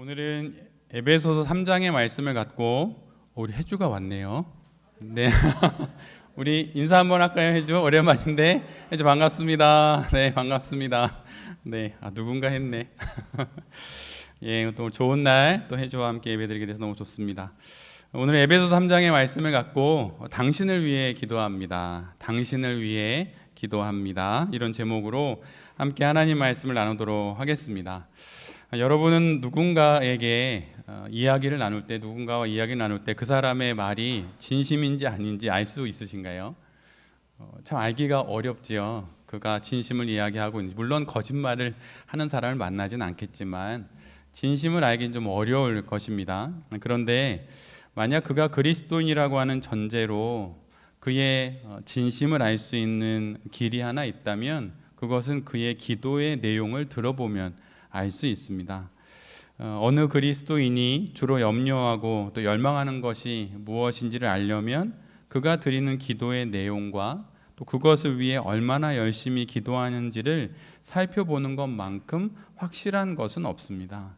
오늘은 에베소서 3장의 말씀을 갖고 우리 혜주가 왔네요. 네. 우리 인사 한번 할까요, 혜주? 오랜만인데. 혜주 반갑습니다. 네, 반갑습니다. 네, 누군가 했네. 예, 또 좋은 날 또 혜주와 함께 예배드리게 돼서 너무 좋습니다. 오늘 에베소서 3장의 말씀을 갖고 당신을 위해 기도합니다. 당신을 위해 기도합니다. 이런 제목으로 함께 하나님 말씀을 나누도록 하겠습니다. 여러분은 누군가에게 이야기를 나눌 때, 누군가와 이야기를 나눌 때 그 사람의 말이 진심인지 아닌지 알 수 있으신가요? 참 알기가 어렵지요. 그가 진심을 이야기하고 있는지. 물론 거짓말을 하는 사람을 만나진 않겠지만 진심을 알기는 좀 어려울 것입니다. 그런데 만약 그가 그리스도인이라고 하는 전제로 그의 진심을 알 수 있는 길이 하나 있다면 그것은 그의 기도의 내용을 들어보면 알 수 있습니다. 어느 그리스도인이 주로 염려하고 또 열망하는 것이 무엇인지를 알려면 그가 드리는 기도의 내용과 또 그것을 위해 얼마나 열심히 기도하는지를 살펴보는 것만큼 확실한 것은 없습니다.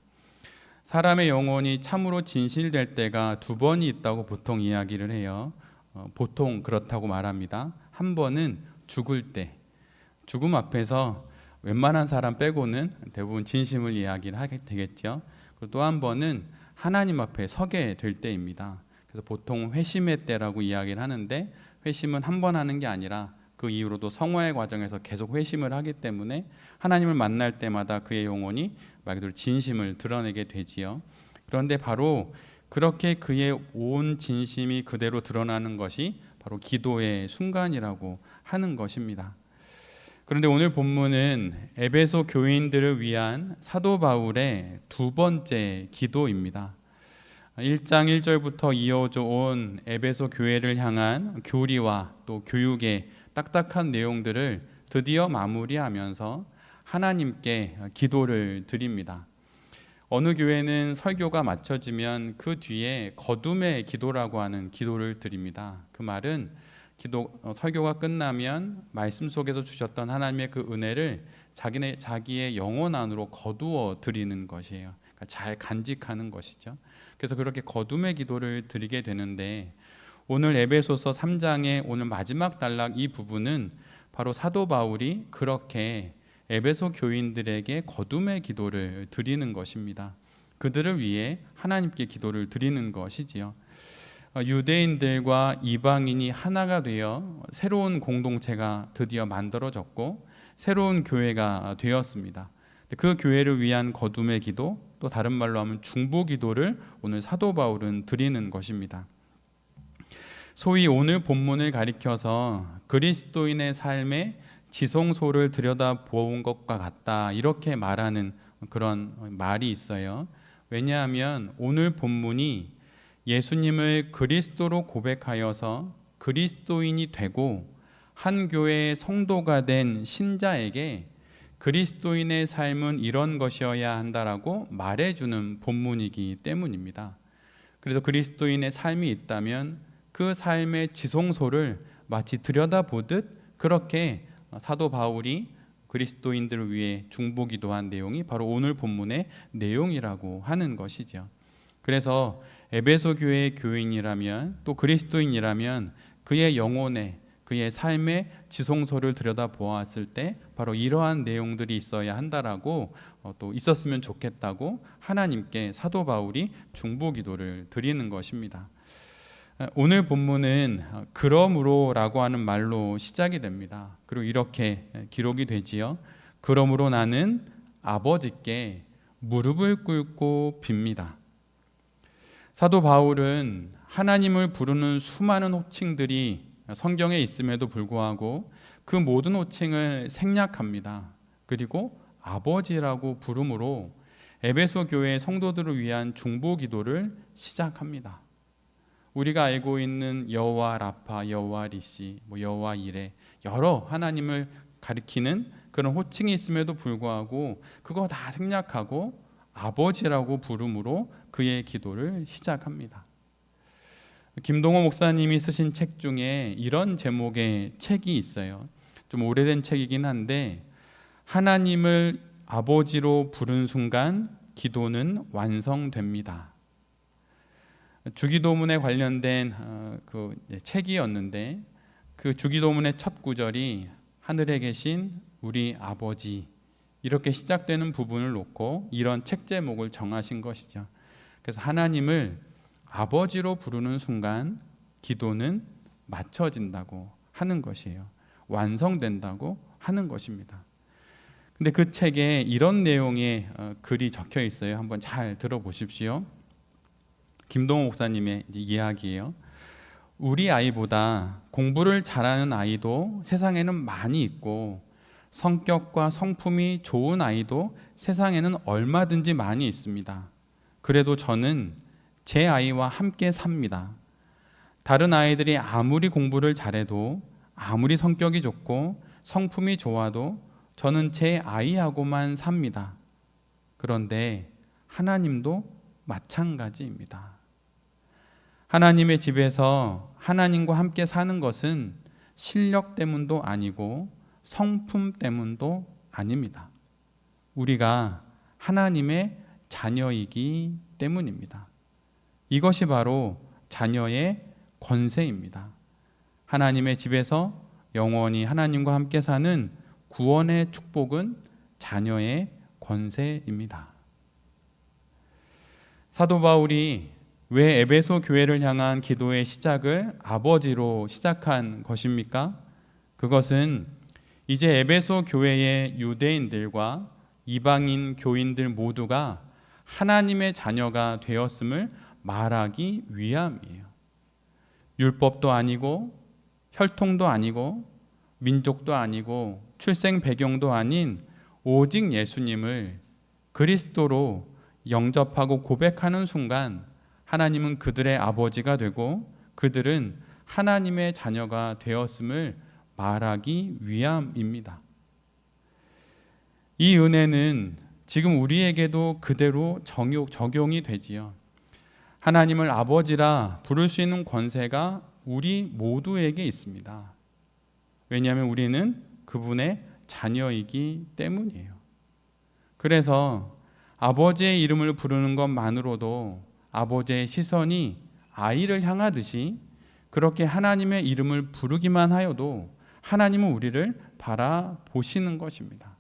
사람의 영혼이 참으로 진실될 때가 두 번이 있다고 보통 이야기를 해요. 보통 그렇다고 말합니다. 한 번은 죽을 때, 죽음 앞에서 웬만한 사람 빼고는 대부분 진심을 이야기를 하게 되겠죠. 그리고 또 한 번은 하나님 앞에 서게 될 때입니다. 그래서 보통 회심의 때라고 이야기를 하는데 회심은 한 번 하는 게 아니라 그 이후로도 성화의 과정에서 계속 회심을 하기 때문에 하나님을 만날 때마다 그의 영혼이 말 그대로 진심을 드러내게 되지요. 그런데 바로 그렇게 그의 온 진심이 그대로 드러나는 것이 바로 기도의 순간이라고 하는 것입니다. 그런데 오늘 본문은 에베소 교인들을 위한 사도 바울의 두 번째 기도입니다. 1장 1절부터 이어져 온 에베소 교회를 향한 교리와 또 교육의 딱딱한 내용들을 드디어 마무리하면서 하나님께 기도를 드립니다. 어느 교회는 설교가 마쳐지면 그 뒤에 거둠의 기도라고 하는 기도를 드립니다. 그 말은 설교가 끝나면 말씀 속에서 주셨던 하나님의 그 은혜를 자기의 영혼 안으로 거두어 드리는 것이에요. 그러니까 잘 간직하는 것이죠. 그래서 그렇게 거둠의 기도를 드리게 되는데 오늘 에베소서 3장의 오늘 마지막 단락 이 부분은 바로 사도 바울이 그렇게 에베소 교인들에게 거둠의 기도를 드리는 것입니다. 그들을 위해 하나님께 기도를 드리는 것이지요. 유대인들과 이방인이 하나가 되어 새로운 공동체가 드디어 만들어졌고 새로운 교회가 되었습니다. 그 교회를 위한 거둠의 기도, 또 다른 말로 하면 중보 기도를 오늘 사도 바울은 드리는 것입니다. 소위 오늘 본문을 가리켜서 그리스도인의 삶의 지성소를 들여다본 것과 같다 이렇게 말하는 그런 말이 있어요. 왜냐하면 오늘 본문이 예수님을 그리스도로 고백하여서 그리스도인이 되고 한 교회의 성도가 된 신자에게 그리스도인의 삶은 이런 것이어야 한다라고 말해주는 본문이기 때문입니다. 그래서 그리스도인의 삶이 있다면 그 삶의 지성소를 마치 들여다보듯 그렇게 사도 바울이 그리스도인들을 위해 중보기도한 내용이 바로 오늘 본문의 내용이라고 하는 것이죠. 그래서 에베소 교회의 교인이라면 또 그리스도인이라면 그의 영혼에 그의 삶의 지성소를 들여다보았을 때 바로 이러한 내용들이 있어야 한다라고 또 있었으면 좋겠다고 하나님께 사도 바울이 중보기도를 드리는 것입니다. 오늘 본문은 그러므로라고 하는 말로 시작이 됩니다. 그리고 이렇게 기록이 되지요. 그러므로 나는 아버지께 무릎을 꿇고 빕니다. 사도 바울은 하나님을 부르는 수많은 호칭들이 성경에 있음에도 불구하고 그 모든 호칭을 생략합니다. 그리고 아버지라고 부름으로 에베소 교회 성도들을 위한 중보 기도를 시작합니다. 우리가 알고 있는 여호와 라파, 여호와 리시, 여호와 이레 여러 하나님을 가리키는 그런 호칭이 있음에도 불구하고 그거 다 생략하고 아버지라고 부름으로 그의 기도를 시작합니다. 김동호 목사님이 쓰신 책 중에 이런 제목의 책이 있어요. 좀 오래된 책이긴 한데 하나님을 아버지로 부른 순간 기도는 완성됩니다. 주기도문에 관련된 책이었는데 그 주기도문의 첫 구절이 하늘에 계신 우리 아버지 이렇게 시작되는 부분을 놓고 이런 책 제목을 정하신 것이죠. 그래서 하나님을 아버지로 부르는 순간 기도는 맞춰진다고 하는 것이에요. 완성된다고 하는 것입니다. 근데 그 책에 이런 내용의 글이 적혀 있어요. 한번 잘 들어보십시오. 김동호 목사님의 이야기예요. 우리 아이보다 공부를 잘하는 아이도 세상에는 많이 있고 성격과 성품이 좋은 아이도 세상에는 얼마든지 많이 있습니다. 그래도 저는 제 아이와 함께 삽니다. 다른 아이들이 아무리 공부를 잘해도 아무리 성격이 좋고 성품이 좋아도 저는 제 아이하고만 삽니다. 그런데 하나님도 마찬가지입니다. 하나님의 집에서 하나님과 함께 사는 것은 실력 때문도 아니고 성품 때문도 아닙니다. 우리가 하나님의 자녀이기 때문입니다. 이것이 바로 자녀의 권세입니다. 하나님의 집에서 영원히 하나님과 함께 사는 구원의 축복은 자녀의 권세입니다. 사도 바울이 왜 에베소 교회를 향한 기도의 시작을 아버지로 시작한 것입니까? 그것은 이제 에베소 교회의 유대인들과 이방인 교인들 모두가 하나님의 자녀가 되었음을 말하기 위함이에요. 율법도 아니고 혈통도 아니고 민족도 아니고 출생 배경도 아닌 오직 예수님을 그리스도로 영접하고 고백하는 순간 하나님은 그들의 아버지가 되고 그들은 하나님의 자녀가 되었음을 말하기 위함입니다. 이 은혜는 지금 우리에게도 그대로 적용이 되지요. 하나님을 아버지라 부를 수 있는 권세가 우리 모두에게 있습니다. 왜냐하면 우리는 그분의 자녀이기 때문이에요. 그래서 아버지의 이름을 부르는 것만으로도 아버지의 시선이 아이를 향하듯이 그렇게 하나님의 이름을 부르기만 하여도 하나님은 우리를 바라보시는 것입니다.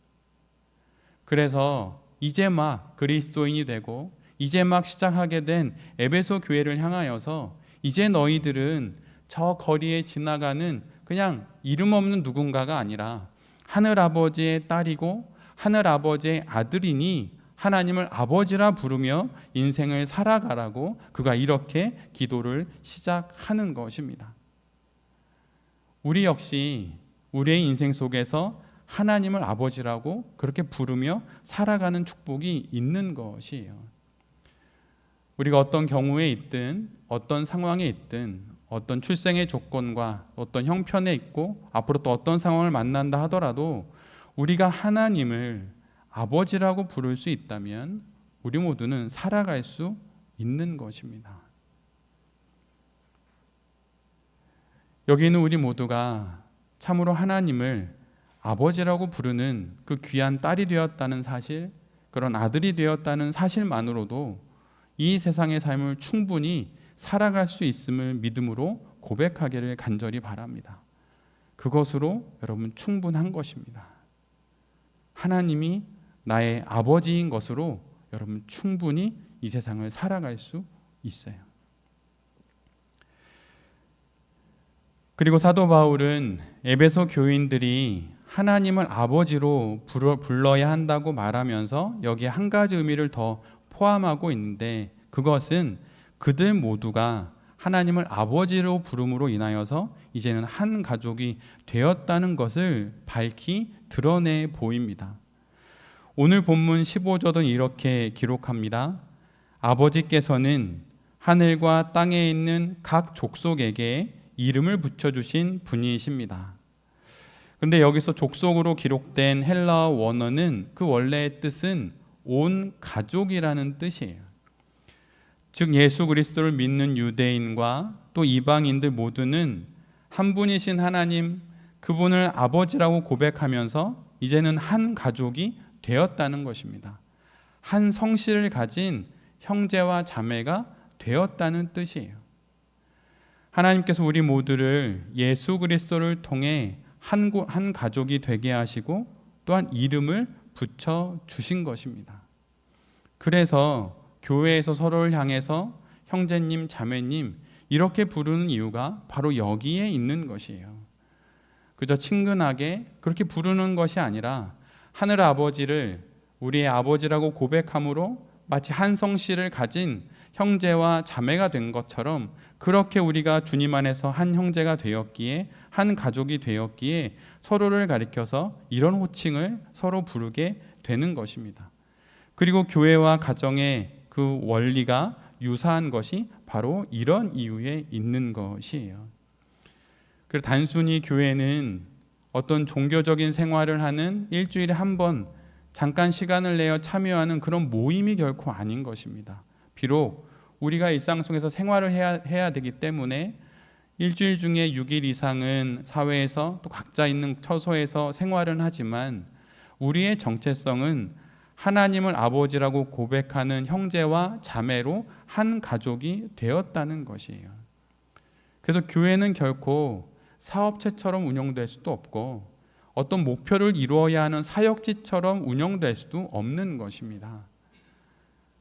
그래서 이제 막 그리스도인이 되고 이제 막 시작하게 된 에베소 교회를 향하여서 이제 너희들은 저 거리에 지나가는 그냥 이름 없는 누군가가 아니라 하늘아버지의 딸이고 하늘아버지의 아들이니 하나님을 아버지라 부르며 인생을 살아가라고 그가 이렇게 기도를 시작하는 것입니다. 우리 역시 우리의 인생 속에서 하나님을 아버지라고 그렇게 부르며 살아가는 축복이 있는 것이에요. 우리가 어떤 경우에 있든 어떤 상황에 있든 어떤 출생의 조건과 어떤 형편에 있고 앞으로 또 어떤 상황을 만난다 하더라도 우리가 하나님을 아버지라고 부를 수 있다면 우리 모두는 살아갈 수 있는 것입니다. 여기 있는 우리 모두가 참으로 하나님을 아버지라고 부르는 그 귀한 딸이 되었다는 사실, 그런 아들이 되었다는 사실만으로도 이 세상의 삶을 충분히 살아갈 수 있음을 믿음으로 고백하기를 간절히 바랍니다. 그것으로 여러분 충분한 것입니다. 하나님이 나의 아버지인 것으로 여러분 충분히 이 세상을 살아갈 수 있어요. 그리고 사도 바울은 에베소 교인들이 하나님을 아버지로 불러야 한다고 말하면서 여기에 한 가지 의미를 더 포함하고 있는데 그것은 그들 모두가 하나님을 아버지로 부름으로 인하여서 이제는 한 가족이 되었다는 것을 밝히 드러내 보입니다. 오늘 본문 15절은 이렇게 기록합니다. 아버지께서는 하늘과 땅에 있는 각 족속에게 이름을 붙여주신 분이십니다. 그런데 여기서 족속으로 기록된 헬라어 원어는 그 원래의 뜻은 온 가족이라는 뜻이에요. 즉 예수 그리스도를 믿는 유대인과 또 이방인들 모두는 한 분이신 하나님, 그분을 아버지라고 고백하면서 이제는 한 가족이 되었다는 것입니다. 한 성씨를 가진 형제와 자매가 되었다는 뜻이에요. 하나님께서 우리 모두를 예수 그리스도를 통해 한 가족이 되게 하시고 또한 이름을 붙여 주신 것입니다. 그래서 교회에서 서로를 향해서 형제님, 자매님 이렇게 부르는 이유가 바로 여기에 있는 것이에요. 그저 친근하게 그렇게 부르는 것이 아니라 하늘 아버지를 우리의 아버지라고 고백함으로 마치 한 성씨를 가진 형제와 자매가 된 것처럼 그렇게 우리가 주님 안에서 한 형제가 되었기에 한 가족이 되었기에 서로를 가리켜서 이런 호칭을 서로 부르게 되는 것입니다. 그리고 교회와 가정의 그 원리가 유사한 것이 바로 이런 이유에 있는 것이에요. 그래서 단순히 교회는 어떤 종교적인 생활을 하는 일주일에 한 번 잠깐 시간을 내어 참여하는 그런 모임이 결코 아닌 것입니다. 비록 우리가 일상 속에서 생활을 해야 되기 때문에 일주일 중에 6일 이상은 사회에서 또 각자 있는 처소에서 생활은 하지만 우리의 정체성은 하나님을 아버지라고 고백하는 형제와 자매로 한 가족이 되었다는 것이에요. 그래서 교회는 결코 사업체처럼 운영될 수도 없고 어떤 목표를 이루어야 하는 사역지처럼 운영될 수도 없는 것입니다.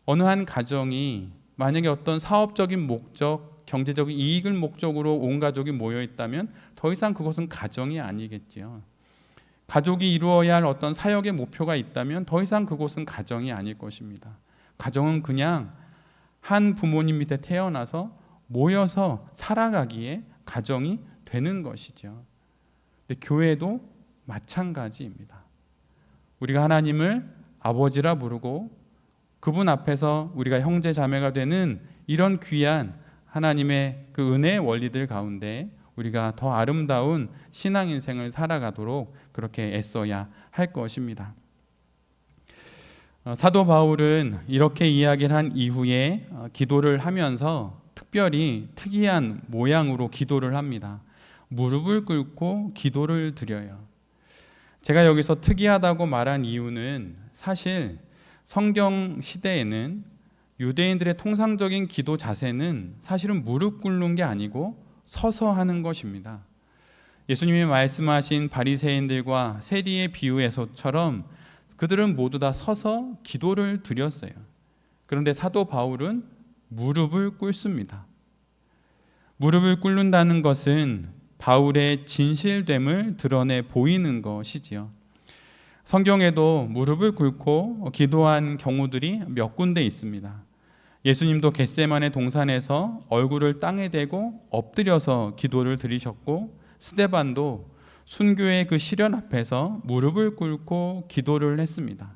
어느 한 가정이 만약에 어떤 사업적인 목적, 경제적인 이익을 목적으로 온 가족이 모여 있다면 더 이상 그것은 가정이 아니겠지요. 가족이 이루어야 할 어떤 사역의 목표가 있다면 더 이상 그곳은 가정이 아닐 것입니다. 가정은 그냥 한 부모님 밑에 태어나서 모여서 살아가기에 가정이 되는 것이죠. 근데 교회도 마찬가지입니다. 우리가 하나님을 아버지라 부르고 그분 앞에서 우리가 형제 자매가 되는 이런 귀한 하나님의 그 은혜의 원리들 가운데 우리가 더 아름다운 신앙 인생을 살아가도록 그렇게 애써야 할 것입니다. 사도 바울은 이렇게 이야기를 한 이후에 기도를 하면서 특별히 특이한 모양으로 기도를 합니다. 무릎을 꿇고 기도를 드려요. 제가 여기서 특이하다고 말한 이유는 사실 성경 시대에는 유대인들의 통상적인 기도 자세는 사실은 무릎 꿇는 게 아니고 서서 하는 것입니다. 예수님이 말씀하신 바리새인들과 세리의 비유에서처럼 그들은 모두 다 서서 기도를 드렸어요. 그런데 사도 바울은 무릎을 꿇습니다. 무릎을 꿇는다는 것은 바울의 진실됨을 드러내 보이는 것이지요. 성경에도 무릎을 꿇고 기도한 경우들이 몇 군데 있습니다. 예수님도 겟세마네 동산에서 얼굴을 땅에 대고 엎드려서 기도를 드리셨고 스데반도 순교의 그 시련 앞에서 무릎을 꿇고 기도를 했습니다.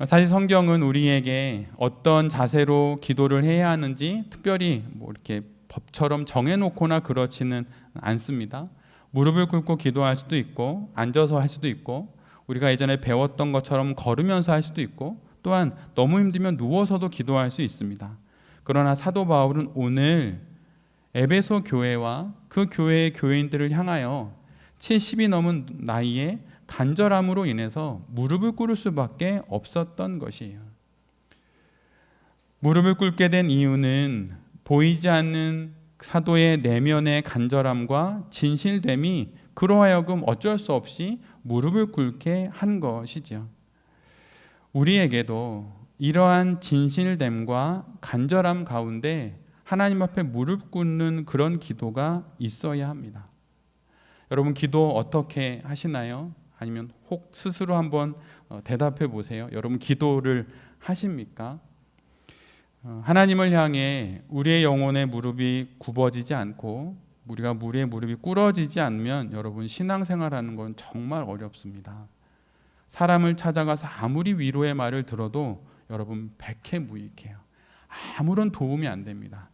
사실 성경은 우리에게 어떤 자세로 기도를 해야 하는지 특별히 이렇게 법처럼 정해놓거나 그렇지는 않습니다. 무릎을 꿇고 기도할 수도 있고 앉아서 할 수도 있고 우리가 예전에 배웠던 것처럼 걸으면서 할 수도 있고 또한 너무 힘들면 누워서도 기도할 수 있습니다. 그러나 사도 바울은 오늘 에베소 교회와 그 교회의 교인들을 향하여 70이 넘은 나이에 간절함으로 인해서 무릎을 꿇을 수밖에 없었던 것이에요. 무릎을 꿇게 된 이유는 보이지 않는 사도의 내면의 간절함과 진실됨이 그로 하여금 어쩔 수 없이 무릎을 꿇게 한 것이죠. 우리에게도 이러한 진실됨과 간절함 가운데 하나님 앞에 무릎 꿇는 그런 기도가 있어야 합니다. 여러분 기도 어떻게 하시나요? 아니면 혹 스스로 한번 대답해 보세요. 여러분 기도를 하십니까? 하나님을 향해 우리의 영혼의 무릎이 굽어지지 않고 우리의 무릎이 꿇어지지 않으면 여러분 신앙생활하는 건 정말 어렵습니다. 사람을 찾아가서 아무리 위로의 말을 들어도 여러분 백해무익해요. 아무런 도움이 안 됩니다.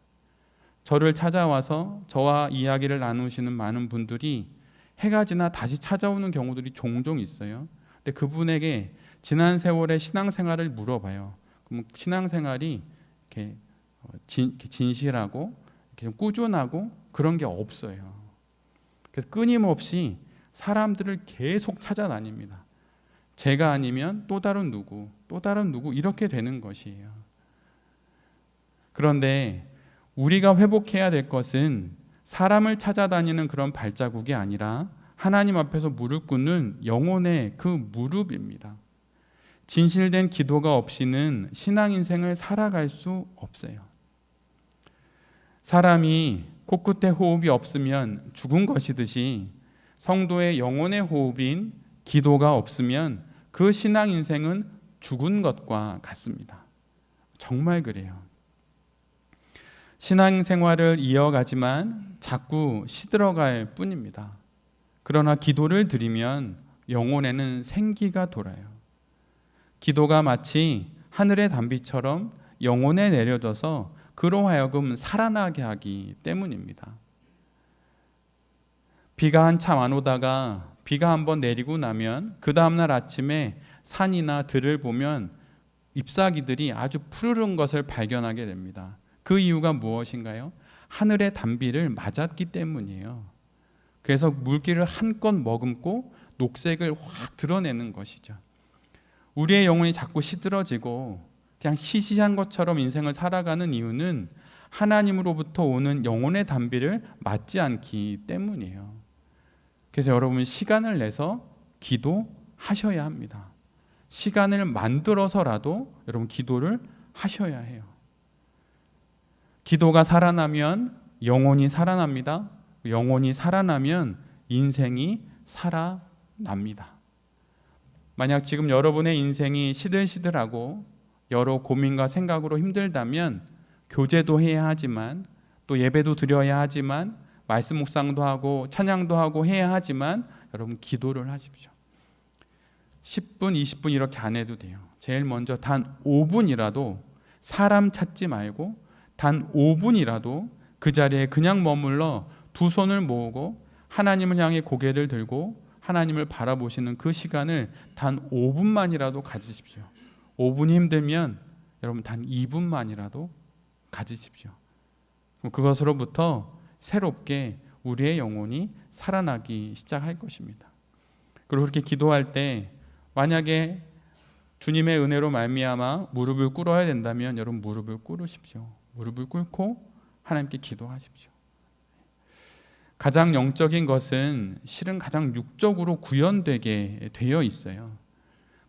저를 찾아와서 저와 이야기를 나누시는 많은 분들이 해가 지나 다시 찾아오는 경우들이 종종 있어요. 근데 그분에게 지난 세월의 신앙생활을 물어봐요. 그럼 신앙생활이 이렇게 진실하고 이렇게 좀 꾸준하고 그런 게 없어요. 그래서 끊임없이 사람들을 계속 찾아다닙니다. 제가 아니면 또 다른 누구, 또 다른 누구 이렇게 되는 것이에요. 그런데 우리가 회복해야 될 것은 사람을 찾아다니는 그런 발자국이 아니라 하나님 앞에서 무릎 꿇는 영혼의 그 무릎입니다. 진실된 기도가 없이는 신앙 인생을 살아갈 수 없어요. 사람이 코끝에 호흡이 없으면 죽은 것이듯이 성도의 영혼의 호흡인 기도가 없으면 그 신앙 인생은 죽은 것과 같습니다. 정말 그래요. 신앙 생활을 이어가지만 자꾸 시들어갈 뿐입니다. 그러나 기도를 드리면 영혼에는 생기가 돌아요. 기도가 마치 하늘의 단비처럼 영혼에 내려져서 그로 하여금 살아나게 하기 때문입니다. 비가 한참 안 오다가 비가 한번 내리고 나면 그 다음날 아침에 산이나 들을 보면 잎사귀들이 아주 푸르른 것을 발견하게 됩니다. 그 이유가 무엇인가요? 하늘의 단비를 맞았기 때문이에요. 그래서 물기를 한껏 머금고 녹색을 확 드러내는 것이죠. 우리의 영혼이 자꾸 시들어지고 그냥 시시한 것처럼 인생을 살아가는 이유는 하나님으로부터 오는 영혼의 단비를 맞지 않기 때문이에요. 그래서 여러분 시간을 내서 기도하셔야 합니다. 시간을 만들어서라도 여러분 기도를 하셔야 해요. 기도가 살아나면 영혼이 살아납니다. 영혼이 살아나면 인생이 살아납니다. 만약 지금 여러분의 인생이 시들시들하고 여러 고민과 생각으로 힘들다면 교제도 해야 하지만 또 예배도 드려야 하지만 말씀 묵상도 하고 찬양도 하고 해야 하지만 여러분 기도를 하십시오. 10분, 20분 이렇게 안 해도 돼요. 제일 먼저 단 5분이라도 사람 찾지 말고 단 5분이라도 그 자리에 그냥 머물러 두 손을 모으고 하나님을 향해 고개를 들고 하나님을 바라보시는 그 시간을 단 5분만이라도 가지십시오. 5분이 힘들면 여러분 단 2분만이라도 가지십시오. 그것으로부터 새롭게 우리의 영혼이 살아나기 시작할 것입니다. 그리고 그렇게 기도할 때 만약에 주님의 은혜로 말미암아 무릎을 꿇어야 된다면 여러분 무릎을 꿇으십시오. 무릎을 꿇고 하나님께 기도하십시오. 가장 영적인 것은 실은 가장 육적으로 구현되게 되어 있어요.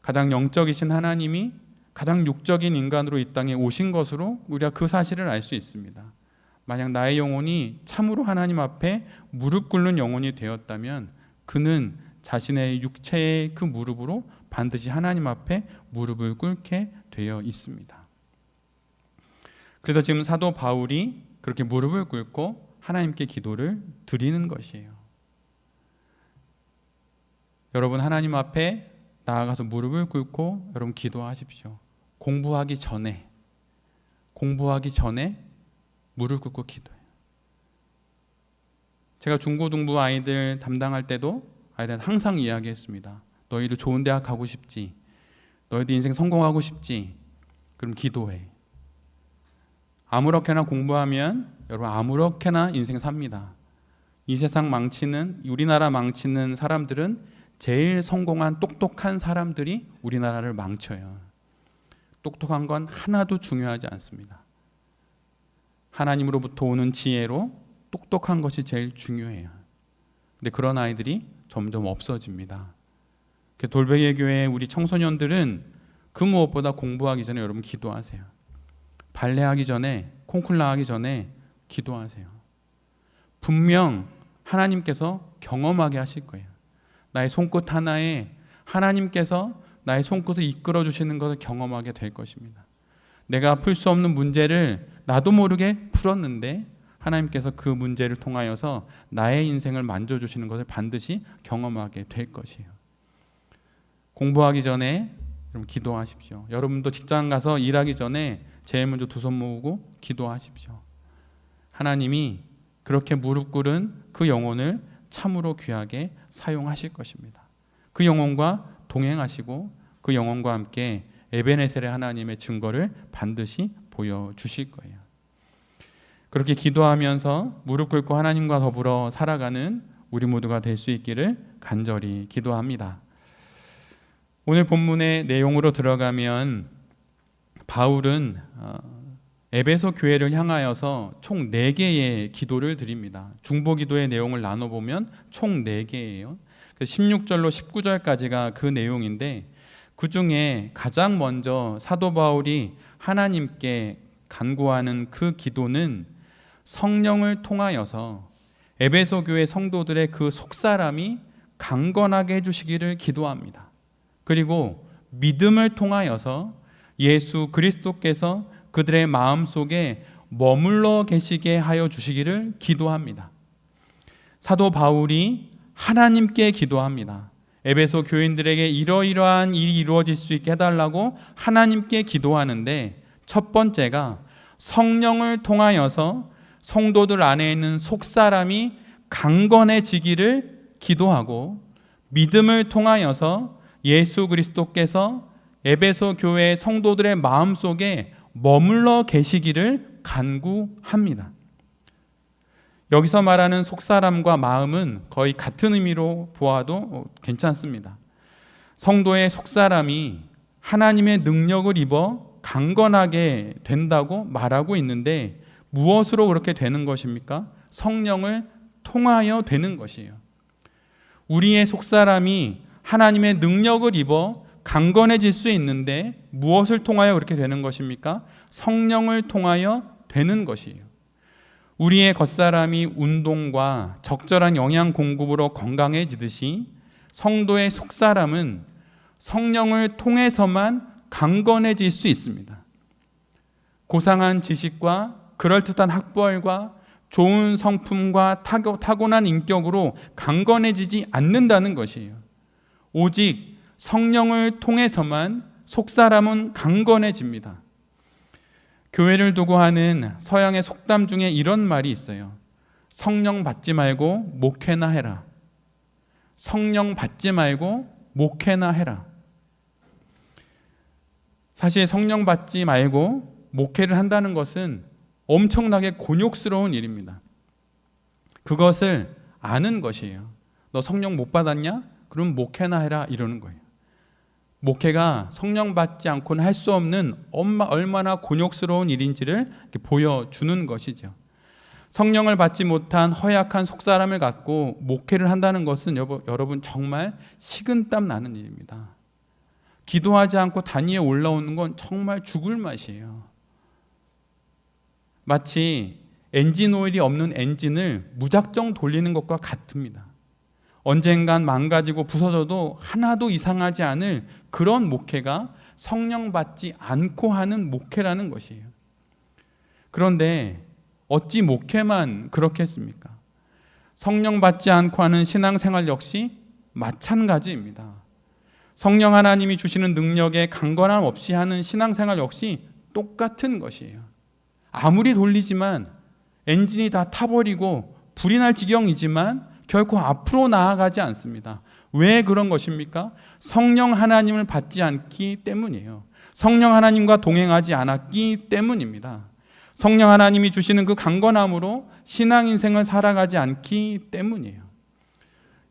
가장 영적이신 하나님이 가장 육적인 인간으로 이 땅에 오신 것으로 우리가 그 사실을 알 수 있습니다. 만약 나의 영혼이 참으로 하나님 앞에 무릎 꿇는 영혼이 되었다면 그는 자신의 육체의 그 무릎으로 반드시 하나님 앞에 무릎을 꿇게 되어 있습니다. 그래서 지금 사도 바울이 그렇게 무릎을 꿇고 하나님께 기도를 드리는 것이에요. 여러분 하나님 앞에 나아가서 무릎을 꿇고 여러분 기도하십시오. 공부하기 전에 무릎 꿇고 기도해요. 제가 중고등부 아이들 담당할 때도 아이들한테 항상 이야기했습니다. 너희도 좋은 대학 가고 싶지? 너희도 인생 성공하고 싶지? 그럼 기도해. 아무렇게나 공부하면 여러분 아무렇게나 인생 삽니다. 이 세상 망치는 우리나라 망치는 사람들은 제일 성공한 똑똑한 사람들이 우리나라를 망쳐요. 똑똑한 건 하나도 중요하지 않습니다. 하나님으로부터 오는 지혜로 똑똑한 것이 제일 중요해요. 근데 그런 아이들이 점점 없어집니다. 돌베개 교회 우리 청소년들은 그 무엇보다 공부하기 전에 여러분 기도하세요. 발레하기 전에 콩쿨 나가기 전에 기도하세요. 분명 하나님께서 경험하게 하실 거예요. 나의 손끝 하나에 하나님께서 나의 손끝을 이끌어 주시는 것을 경험하게 될 것입니다. 내가 풀 수 없는 문제를 나도 모르게 풀었는데 하나님께서 그 문제를 통하여서 나의 인생을 만져주시는 것을 반드시 경험하게 될 것이에요. 공부하기 전에 여러분 기도하십시오. 여러분도 직장 가서 일하기 전에 제일 먼저 두 손 모으고 기도하십시오. 하나님이 그렇게 무릎 꿇은 그 영혼을 참으로 귀하게 사용하실 것입니다. 그 영혼과 동행하시고 그 영혼과 함께 에베네셀의 하나님의 증거를 반드시 보여주실 거예요. 그렇게 기도하면서 무릎 꿇고 하나님과 더불어 살아가는 우리 모두가 될 수 있기를 간절히 기도합니다. 오늘 본문의 내용으로 들어가면 바울은 에베소 교회를 향하여서 총 4개의 기도를 드립니다. 중보기도의 내용을 나눠보면 총 4개예요. 16절로 19절까지가 그 내용인데, 그 중에 가장 먼저 사도 바울이 하나님께 간구하는 그 기도는 성령을 통하여서 에베소 교회 성도들의 그 속사람이 강건하게 해주시기를 기도합니다. 그리고 믿음을 통하여서 예수 그리스도께서 그들의 마음속에 머물러 계시게 하여 주시기를 기도합니다. 사도 바울이 하나님께 기도합니다. 에베소 교인들에게 이러이러한 일이 이루어질 수 있게 해달라고 하나님께 기도하는데, 첫 번째가 성령을 통하여서 성도들 안에 있는 속사람이 강건해지기를 기도하고, 믿음을 통하여서 예수 그리스도께서 에베소 교회 성도들의 마음속에 머물러 계시기를 간구합니다. 여기서 말하는 속사람과 마음은 거의 같은 의미로 보아도 괜찮습니다. 성도의 속사람이 하나님의 능력을 입어 강건하게 된다고 말하고 있는데, 무엇으로 그렇게 되는 것입니까? 성령을 통하여 되는 것이에요. 우리의 속사람이 하나님의 능력을 입어 강건해질 수 있는데 무엇을 통하여 그렇게 되는 것입니까? 성령을 통하여 되는 것이에요. 우리의 겉사람이 운동과 적절한 영양 공급으로 건강해지듯이 성도의 속사람은 성령을 통해서만 강건해질 수 있습니다. 고상한 지식과 그럴듯한 학벌과 좋은 성품과 타고난 인격으로 강건해지지 않는다는 것이에요. 오직 성령을 통해서만 속사람은 강건해집니다. 교회를 두고 하는 서양의 속담 중에 이런 말이 있어요. 성령 받지 말고 목회나 해라. 성령 받지 말고 목회나 해라. 사실 성령 받지 말고 목회를 한다는 것은 엄청나게 곤욕스러운 일입니다. 그것을 아는 것이에요. 너 성령 못 받았냐? 그럼 목회나 해라, 이러는 거예요. 목회가 성령 받지 않고는 할 수 없는 얼마나 곤욕스러운 일인지를 이렇게 보여주는 것이죠. 성령을 받지 못한 허약한 속사람을 갖고 목회를 한다는 것은 여러분 정말 식은땀 나는 일입니다. 기도하지 않고 단위에 올라오는 건 정말 죽을 맛이에요. 마치 엔진 오일이 없는 엔진을 무작정 돌리는 것과 같습니다. 언젠간 망가지고 부서져도 하나도 이상하지 않을 그런 목회가 성령 받지 않고 하는 목회라는 것이에요. 그런데 어찌 목회만 그렇겠습니까? 성령 받지 않고 하는 신앙생활 역시 마찬가지입니다. 성령 하나님이 주시는 능력에 강건함 없이 하는 신앙생활 역시 똑같은 것이에요. 아무리 돌리지만 엔진이 다 타버리고 불이 날 지경이지만 결코 앞으로 나아가지 않습니다. 왜 그런 것입니까? 성령 하나님을 받지 않기 때문이에요. 성령 하나님과 동행하지 않았기 때문입니다. 성령 하나님이 주시는 그 강건함으로 신앙 인생을 살아가지 않기 때문이에요.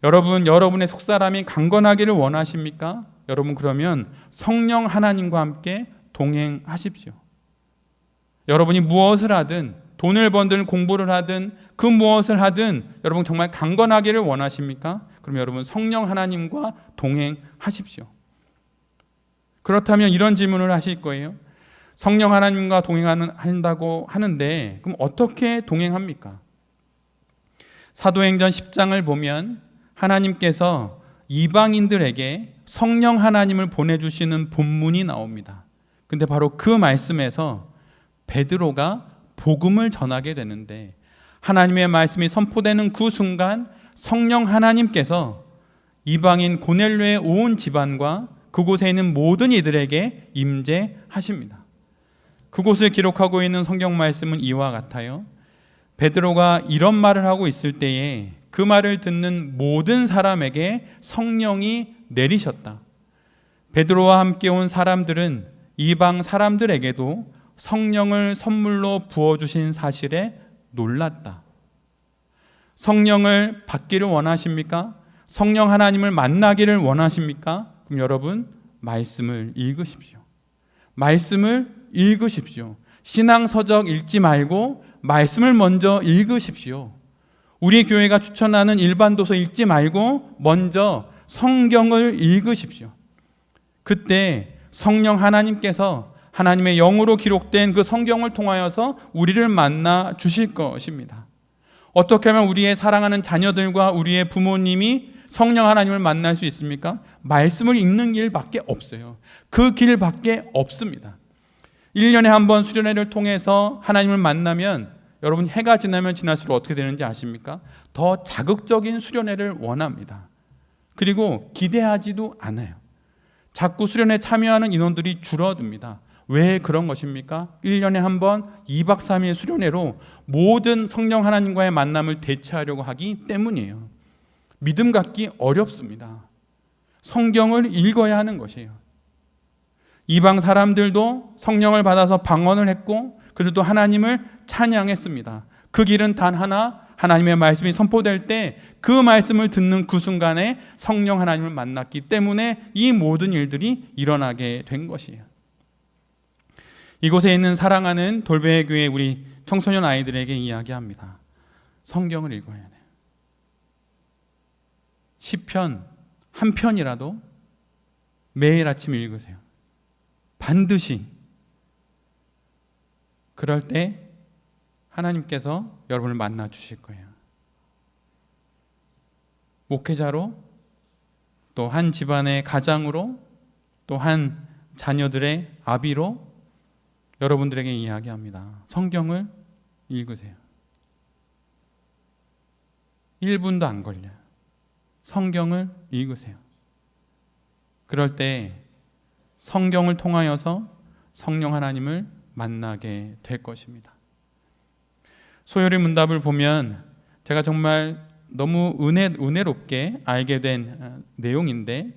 여러분의 속사람이 강건하기를 원하십니까? 여러분, 그러면 성령 하나님과 함께 동행하십시오. 여러분이 무엇을 하든, 돈을 번든, 공부를 하든, 그 무엇을 하든 여러분 정말 강건하기를 원하십니까? 그럼 여러분 성령 하나님과 동행하십시오. 그렇다면 이런 질문을 하실 거예요. 성령 하나님과 동행한다고 하는데 그럼 어떻게 동행합니까? 사도행전 10장을 보면 하나님께서 이방인들에게 성령 하나님을 보내주시는 본문이 나옵니다. 근데 바로 그 말씀에서 베드로가 복음을 전하게 되는데, 하나님의 말씀이 선포되는 그 순간 성령 하나님께서 이방인 고넬료의 온 집안과 그곳에 있는 모든 이들에게 임재하십니다. 그곳을 기록하고 있는 성경 말씀은 이와 같아요. 베드로가 이런 말을 하고 있을 때에 그 말을 듣는 모든 사람에게 성령이 내리셨다. 베드로와 함께 온 사람들은 이방 사람들에게도 성령을 선물로 부어주신 사실에 놀랐다. 성령을 받기를 원하십니까? 성령 하나님을 만나기를 원하십니까? 그럼 여러분 말씀을 읽으십시오. 말씀을 읽으십시오. 신앙서적 읽지 말고 말씀을 먼저 읽으십시오. 우리 교회가 추천하는 일반 도서 읽지 말고 먼저 성경을 읽으십시오. 그때 성령 하나님께서 하나님의 영으로 기록된 그 성경을 통하여서 우리를 만나 주실 것입니다. 어떻게 하면 우리의 사랑하는 자녀들과 우리의 부모님이 성령 하나님을 만날 수 있습니까? 말씀을 읽는 길밖에 없어요. 그 길밖에 없습니다. 1년에 한 번 수련회를 통해서 하나님을 만나면 여러분 해가 지나면 지날수록 어떻게 되는지 아십니까? 더 자극적인 수련회를 원합니다. 그리고 기대하지도 않아요. 자꾸 수련회에 참여하는 인원들이 줄어듭니다. 왜 그런 것입니까? 1년에 한 번 2박 3일 수련회로 모든 성령 하나님과의 만남을 대체하려고 하기 때문이에요. 믿음 갖기 어렵습니다. 성경을 읽어야 하는 것이에요. 이방 사람들도 성령을 받아서 방언을 했고 그들도 하나님을 찬양했습니다. 그 길은 단 하나, 하나님의 말씀이 선포될 때 그 말씀을 듣는 그 순간에 성령 하나님을 만났기 때문에 이 모든 일들이 일어나게 된 것이에요. 이곳에 있는 사랑하는 돌베 교회 우리 청소년 아이들에게 이야기합니다. 성경을 읽어야 돼요. 시편 한 편이라도 매일 아침 읽으세요. 반드시. 그럴 때 하나님께서 여러분을 만나 주실 거예요. 목회자로, 또 한 집안의 가장으로, 또 한 자녀들의 아비로 여러분들에게 이야기합니다. 성경을 읽으세요. 1분도 안 걸려요. 성경을 읽으세요. 그럴 때 성경을 통하여서 성령 하나님을 만나게 될 것입니다. 소요리 문답을 보면 제가 정말 너무 은혜롭게 알게 된 내용인데,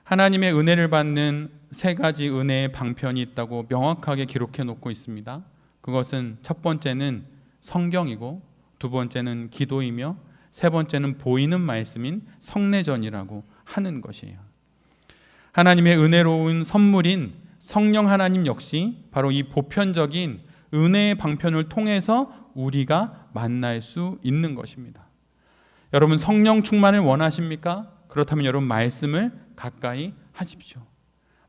하나님의 은혜를 받는 3가지 은혜의 방편이 있다고 명확하게 기록해 놓고 있습니다. 그것은 첫 번째는 성경이고, 두 번째는 기도이며, 세 번째는 보이는 말씀인 성례전이라고 하는 것이에요. 하나님의 은혜로운 선물인 성령 하나님 역시 바로 이 보편적인 은혜의 방편을 통해서 우리가 만날 수 있는 것입니다. 여러분 성령 충만을 원하십니까? 그렇다면 여러분 말씀을 가까이 하십시오.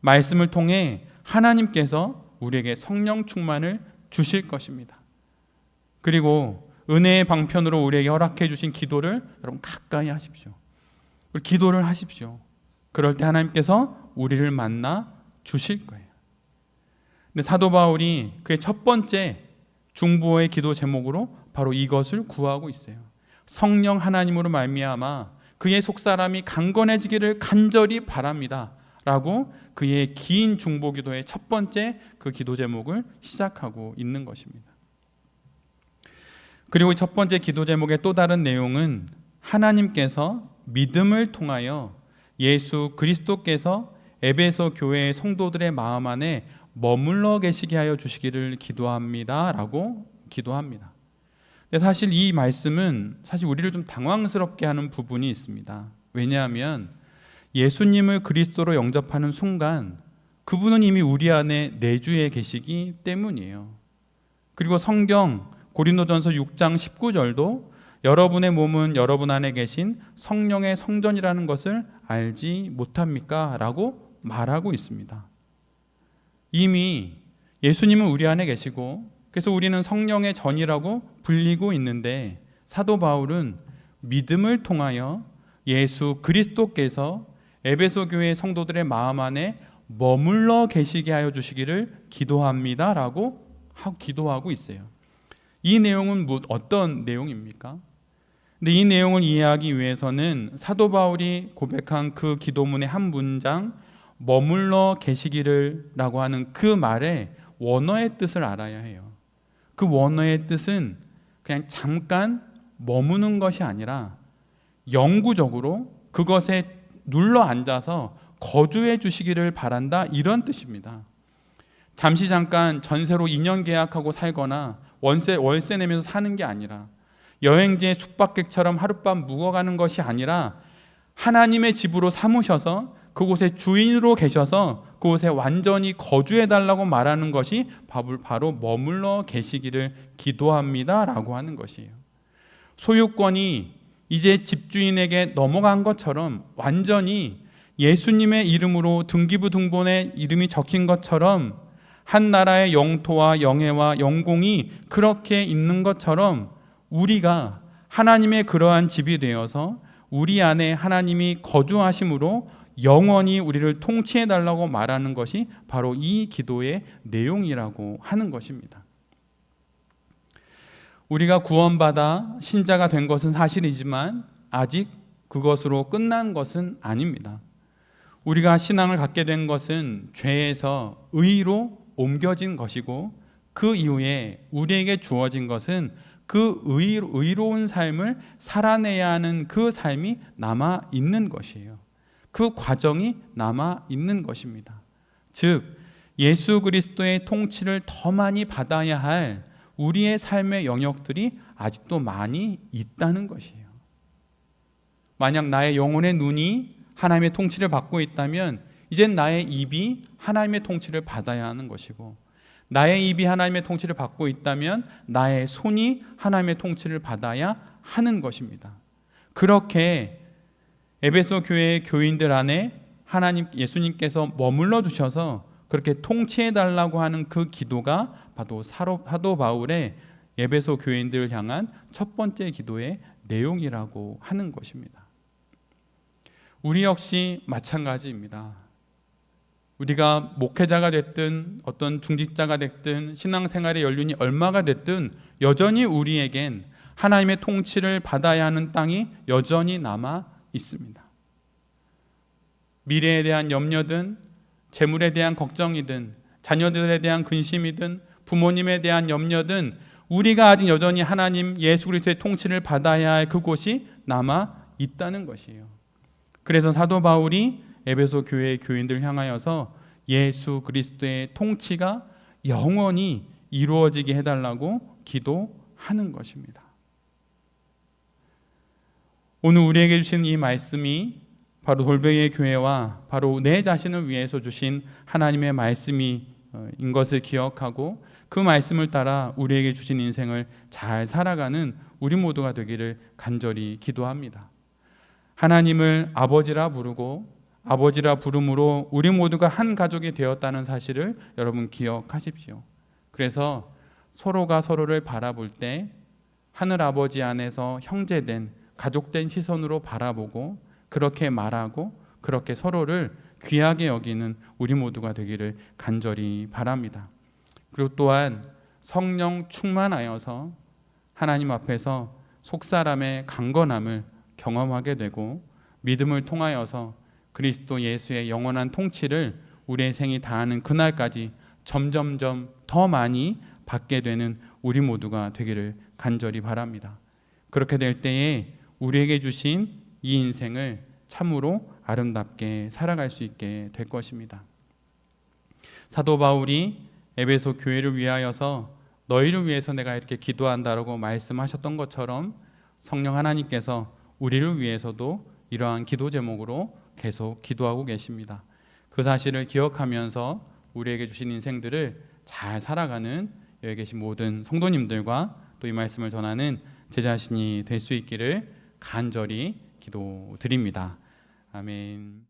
말씀을 통해 하나님께서 우리에게 성령 충만을 주실 것입니다. 그리고 은혜의 방편으로 우리에게 허락해 주신 기도를 여러분 가까이 하십시오. 기도를 하십시오. 그럴 때 하나님께서 우리를 만나 주실 거예요. 근데 사도 바울이 그의 첫 번째 중보의 기도 제목으로 바로 이것을 구하고 있어요. 성령 하나님으로 말미암아 그의 속사람이 강건해지기를 간절히 바랍니다 라고 그의 긴 중보 기도의 첫 번째 그 기도 제목을 시작하고 있는 것입니다. 그리고 첫 번째 기도 제목의 또 다른 내용은 하나님께서 믿음을 통하여 예수 그리스도께서 에베소 교회의 성도들의 마음 안에 머물러 계시게 하여 주시기를 기도합니다 라고 기도합니다. 근데 사실 이 말씀은 사실 우리를 좀 당황스럽게 하는 부분이 있습니다. 왜냐하면 예수님을 그리스도로 영접하는 순간 그분은 이미 우리 안에 내주에 계시기 때문이에요. 그리고 성경 고린도전서 6장 19절도 여러분의 몸은 여러분 안에 계신 성령의 성전이라는 것을 알지 못합니까? 라고 말하고 있습니다. 이미 예수님은 우리 안에 계시고 그래서 우리는 성령의 전이라고 불리고 있는데, 사도 바울은 믿음을 통하여 예수 그리스도께서 에베소 교회 성도들의 마음 안에 머물러 계시게 하여 주시기를 기도합니다 라고 기도하고 있어요. 이 내용은 어떤 내용입니까? 근데 이 내용을 이해하기 위해서는 사도 바울이 고백한 그 기도문의 한 문장 머물러 계시기를 라고 하는 그 말의 원어의 뜻을 알아야 해요. 그 원어의 뜻은 그냥 잠깐 머무는 것이 아니라 영구적으로 그것에 눌러 앉아서 거주해 주시기를 바란다, 이런 뜻입니다. 잠시 잠깐 전세로 2년 계약하고 살거나 월세 내면서 사는 게 아니라, 여행지의 숙박객처럼 하룻밤 묵어가는 것이 아니라 하나님의 집으로 삼으셔서 그곳에 주인으로 계셔서 그곳에 완전히 거주해 달라고 말하는 것이 바로 머물러 계시기를 기도합니다라고 하는 것이에요. 소유권이 이제 집주인에게 넘어간 것처럼, 완전히 예수님의 이름으로 등기부 등본에 이름이 적힌 것처럼, 한 나라의 영토와 영예와 영공이 그렇게 있는 것처럼 우리가 하나님의 그러한 집이 되어서 우리 안에 하나님이 거주하심으로 영원히 우리를 통치해 달라고 말하는 것이 바로 이 기도의 내용이라고 하는 것입니다. 우리가 구원받아 신자가 된 것은 사실이지만 아직 그것으로 끝난 것은 아닙니다. 우리가 신앙을 갖게 된 것은 죄에서 의로 옮겨진 것이고, 그 이후에 우리에게 주어진 것은 그 의로운 삶을 살아내야 하는 그 삶이 남아 있는 것이에요. 그 과정이 남아 있는 것입니다. 즉, 예수 그리스도의 통치를 더 많이 받아야 할 우리의 삶의 영역들이 아직도 많이 있다는 것이에요. 만약 나의 영혼의 눈이 하나님의 통치를 받고 있다면 이젠 나의 입이 하나님의 통치를 받아야 하는 것이고, 나의 입이 하나님의 통치를 받고 있다면 나의 손이 하나님의 통치를 받아야 하는 것입니다. 그렇게 에베소 교회의 교인들 안에 예수님께서 머물러 주셔서 그렇게 통치해 달라고 하는 그 기도가 바로 사도 바울의 에베소 교인들을 향한 첫 번째 기도의 내용이라고 하는 것입니다. 우리 역시 마찬가지입니다. 우리가 목회자가 됐든 어떤 중직자가 됐든 신앙생활의 연륜이 얼마가 됐든 여전히 우리에겐 하나님의 통치를 받아야 하는 땅이 여전히 남아 있습니다. 미래에 대한 염려든 재물에 대한 걱정이든 자녀들에 대한 근심이든 부모님에 대한 염려든 우리가 아직 여전히 하나님 예수 그리스도의 통치를 받아야 할 그곳이 남아 있다는 것이에요. 그래서 사도 바울이 에베소 교회의 교인들을 향하여서 예수 그리스도의 통치가 영원히 이루어지게 해달라고 기도하는 것입니다. 오늘 우리에게 주신 이 말씀이 바로 돌베개 교회와 바로 내 자신을 위해서 주신 하나님의 말씀인 것을 기억하고 그 말씀을 따라 우리에게 주신 인생을 잘 살아가는 우리 모두가 되기를 간절히 기도합니다. 하나님을 아버지라 부르고 아버지라 부름으로 우리 모두가 한 가족이 되었다는 사실을 여러분 기억하십시오. 그래서 서로가 서로를 바라볼 때 하늘 아버지 안에서 형제된 가족된 시선으로 바라보고 그렇게 말하고 그렇게 서로를 귀하게 여기는 우리 모두가 되기를 간절히 바랍니다. 그리고 또한 성령 충만하여서 하나님 앞에서 속사람의 강건함을 경험하게 되고 믿음을 통하여서 그리스도 예수의 영원한 통치를 우리의 생이 다하는 그날까지 점점점 더 많이 받게 되는 우리 모두가 되기를 간절히 바랍니다. 그렇게 될 때에 우리에게 주신 이 인생을 참으로 아름답게 살아갈 수 있게 될 것입니다. 사도 바울이 에베소 교회를 위하여서 너희를 위해서 내가 이렇게 기도한다라고 말씀하셨던 것처럼 성령 하나님께서 우리를 위해서도 이러한 기도 제목으로 계속 기도하고 계십니다. 그 사실을 기억하면서 우리에게 주신 인생들을 잘 살아가는 여기 계신 모든 성도님들과 또 이 말씀을 전하는 제 자신이 될 수 있기를 간절히 기도드립니다. 아멘.